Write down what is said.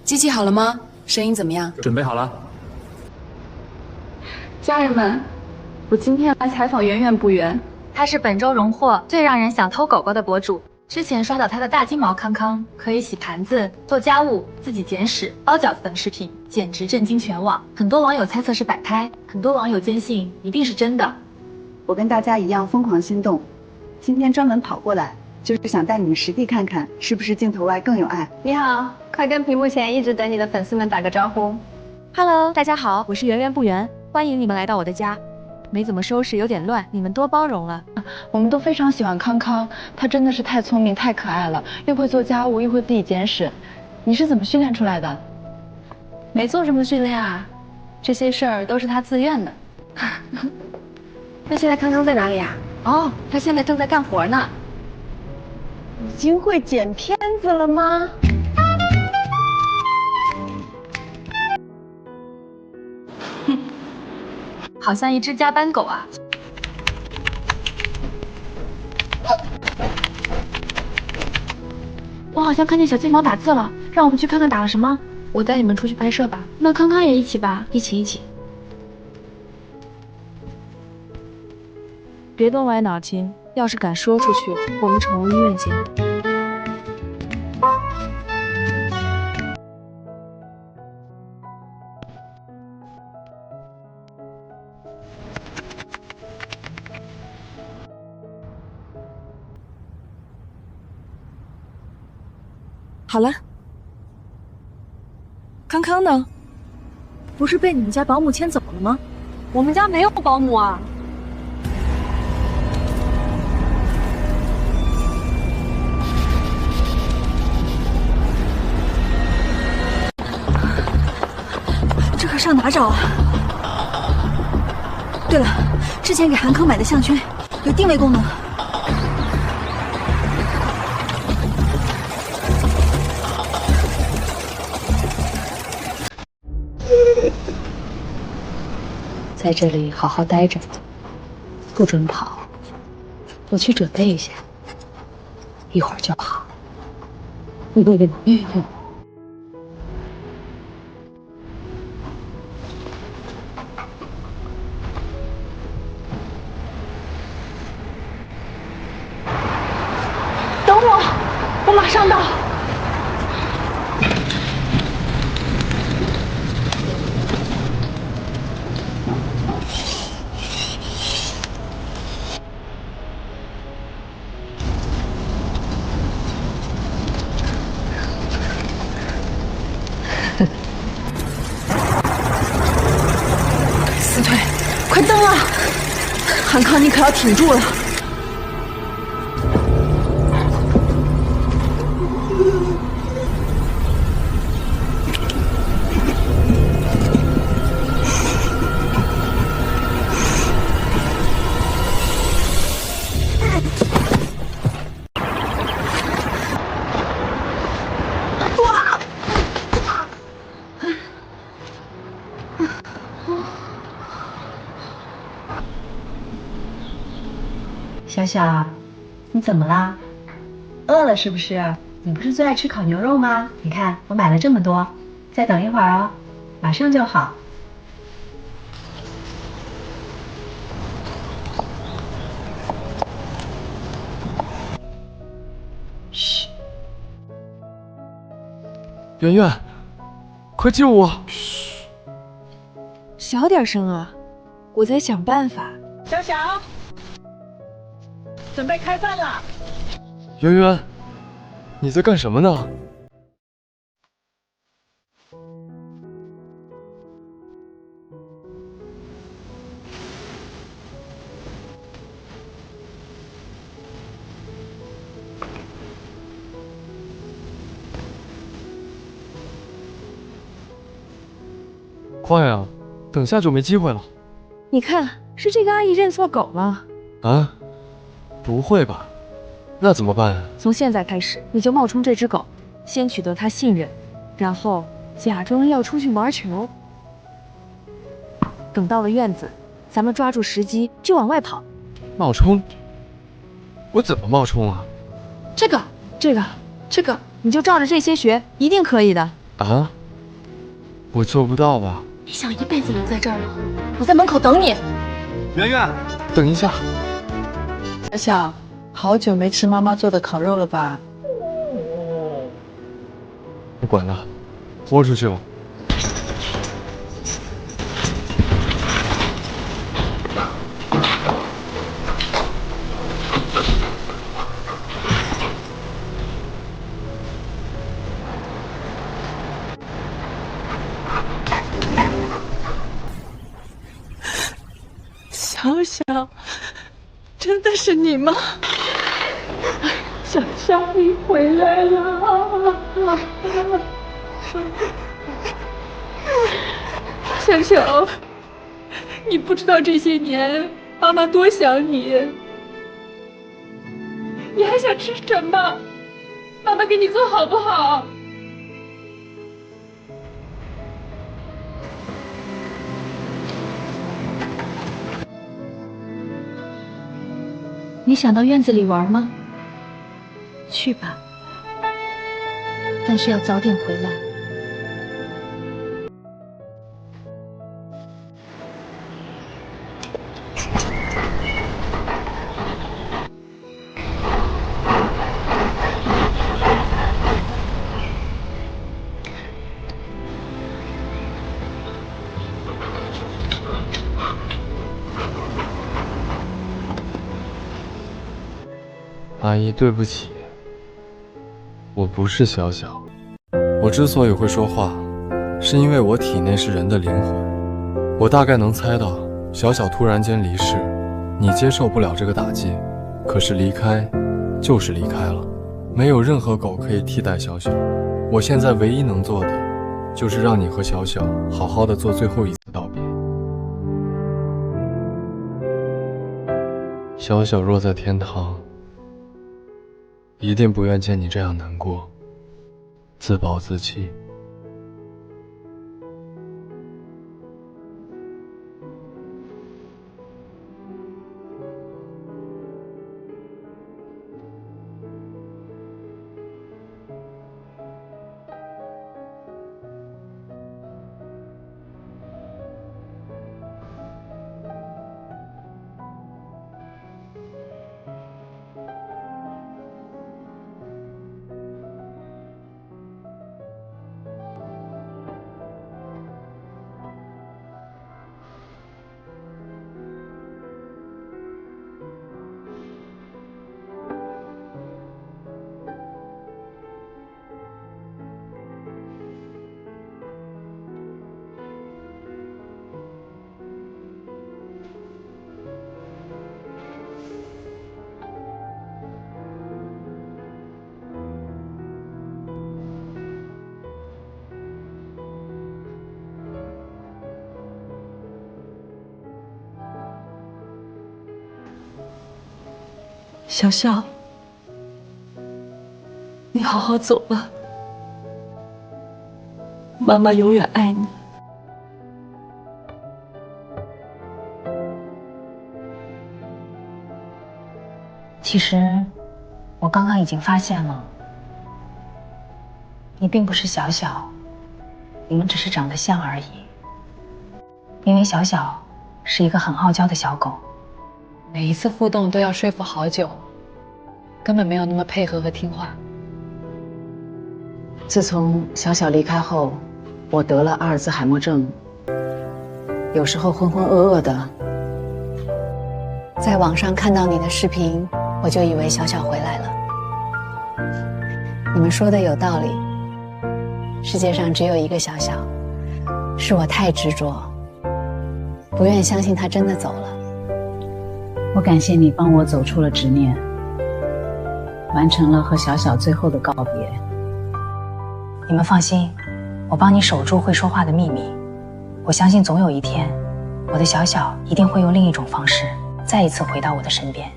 机器好了吗？声音怎么样？准备好了。家人们，我今天来采访圆圆不圆。他是本周荣获最让人想偷狗狗的博主。之前刷到他的大金毛康康可以洗盘子、做家务、自己捡屎、包饺子等视频，简直震惊全网。很多网友猜测是摆拍，很多网友坚信一定是真的。我跟大家一样疯狂心动，今天专门跑过来，就是想带你们实地看看，是不是镜头外更有爱。你好，快跟屏幕前一直等你的粉丝们打个招呼。Hello， 大家好，我是圆圆不圆，欢迎你们来到我的家。没怎么收拾，有点乱，你们多包容了。我们都非常喜欢康康，他真的是太聪明、太可爱了，又会做家务，又会自己捡屎。你是怎么训练出来的？没做什么训练啊，这些事儿都是他自愿的。那现在康康在哪里啊？哦，他现在正在干活呢。已经会剪片子了吗？好像一只加班狗啊！我好像看见小金毛打字了，让我们去看看打了什么。我带你们出去拍摄吧。那康康也一起吧。一起。别动歪脑筋，要是敢说出去，我们宠物医院见。好了，康康呢？不是被你们家保姆牵走了吗？我们家没有保姆啊。这可上哪找啊？对了，之前给韩康买的项圈有定位功能。在这里好好待着，不准跑。我去准备一下，一会儿就好。等我，我马上到。死腿，快蹬啊！韩康，你可要挺住了。小小，你怎么啦？饿了是不是？你不是最爱吃烤牛肉吗？你看我买了这么多，再等一会儿哦，马上就好。嘘，圆圆，快救我！嘘，小点声啊，我在想办法。小小，准备开饭了。圆圆，你在干什么呢？快呀，等下就没机会了。你看，是这个阿姨认错狗了。啊？不会吧？那怎么办啊？从现在开始，你就冒充这只狗，先取得它信任，然后假装要出去玩球。等到了院子，咱们抓住时机就往外跑。冒充？我怎么冒充啊？这个，你就照着这些学，一定可以的。啊？我做不到吧？你想一辈子留在这儿吗？我在门口等你。圆圆，等一下。小小，好久没吃妈妈做的烤肉了吧？不管了，豁出去吧。小小，真的是你吗？小小，你回来了！小小，你不知道这些年妈妈多想你。你还想吃什么？妈妈给你做好不好？你想到院子里玩吗？去吧，但是要早点回来。阿姨，对不起，我不是小小。我之所以会说话，是因为我体内是人的灵魂。我大概能猜到，小小突然间离世，你接受不了这个打击。可是离开，就是离开了，没有任何狗可以替代小小。我现在唯一能做的，就是让你和小小好好的做最后一次道别。小小若在天堂，一定不愿见你这样难过，自暴自弃。小小，你好好走吧，妈妈永远爱你。其实，我刚刚已经发现了，你并不是小小，你们只是长得像而已。因为小小是一个很傲娇的小狗，每一次互动都要说服好久，根本没有那么配合和听话。自从小小离开后，我得了阿尔兹海默症，有时候浑浑噩噩的。在网上看到你的视频，我就以为小小回来了。你们说的有道理，世界上只有一个小小，是我太执着，不愿相信他真的走了。我感谢你帮我走出了执念，完成了和小小最后的告别。你们放心，我帮你守住会说话的秘密。我相信总有一天，我的小小一定会用另一种方式再一次回到我的身边。